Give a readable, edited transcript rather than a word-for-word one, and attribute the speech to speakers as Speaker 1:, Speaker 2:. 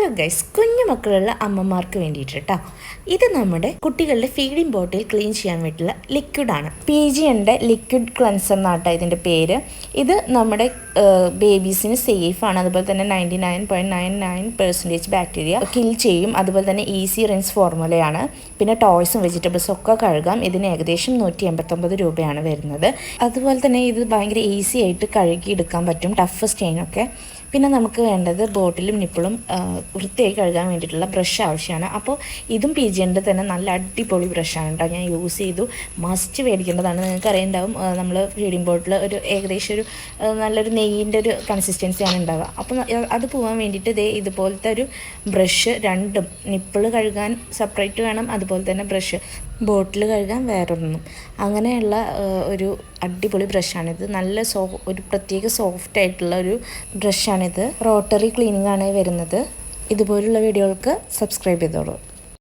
Speaker 1: Hello guys, കുഞ്ഞു മക്കളുള്ള അമ്മമാർക്ക് വേണ്ടിയിട്ട് കേട്ടോ. ഇത് നമ്മുടെ കുട്ടികളുടെ ഫീഡിംഗ് ബോട്ടിൽ ക്ലീൻ ചെയ്യാൻ വേണ്ടിയിട്ടുള്ള ലിക്വിഡാണ്. PGൻ്റെ ലിക്വിഡ് ക്ലൻസർ എന്നാട്ടോ ഇതിൻ്റെ പേര്. ഇത് നമ്മുടെ ബേബീസിന് സേഫാണ്. അതുപോലെ തന്നെ 99.99% ബാക്ടീരിയ കിൽ ചെയ്യും. അതുപോലെ തന്നെ ഈസി റിൻസ് ഫോർമുലയാണ്. പിന്നെ ടോയ്സും വെജിറ്റബിൾസും ഒക്കെ കഴുകാം. ഇതിന് ഏകദേശം 189 രൂപയാണ് വരുന്നത്. അതുപോലെ തന്നെ ഇത് ഭയങ്കര ഈസി ആയിട്ട് കഴുകിയെടുക്കാൻ പറ്റും, ടഫ് സ്റ്റെയിനൊക്കെ. പിന്നെ നമുക്ക് വേണ്ടത് ബോട്ടിലും നിപ്പിളും വൃത്തിയായി കഴുകാൻ വേണ്ടിയിട്ടുള്ള ബ്രഷ് ആവശ്യമാണ്. അപ്പോൾ ഇതും PGൻ്റെ തന്നെ നല്ല അടിപൊളി ബ്രഷാണ് കേട്ടോ. ഞാൻ യൂസ് ചെയ്തു. മസ്റ്റ് മേടിക്കേണ്ടതാണ്. നിങ്ങൾക്ക് അറിയുണ്ടാവും, നമ്മൾ ഫീഡിംഗ് ബോട്ടിൽ ഒരു ഏകദേശം ഒരു നല്ലൊരു നെയ്യിൻ്റെ ഒരു കൺസിസ്റ്റൻസിയാണ് ഉണ്ടാവുക. അപ്പോൾ അത് പോകാൻ വേണ്ടിയിട്ട് ഇതുപോലത്തെ ഒരു ബ്രഷ്, രണ്ടും നിപ്പിൾ കഴുകാൻ സെപ്പറേറ്റ് വേണം, അതുപോലെ തന്നെ ബ്രഷ് ബോട്ടിൽ കഴുകാൻ വേറൊന്നും. അങ്ങനെയുള്ള ഒരു അടിപൊളി ബ്രഷാണിത്. നല്ല ഒരു പ്രത്യേക സോഫ്റ്റ് ആയിട്ടുള്ള ഒരു ബ്രഷാണിത്. റോട്ടറി ക്ലീനിങ് ആണ് വരുന്നത്. ഇതുപോലുള്ള വീഡിയോകൾക്ക് സബ്സ്ക്രൈബ് ചെയ്തോളൂ.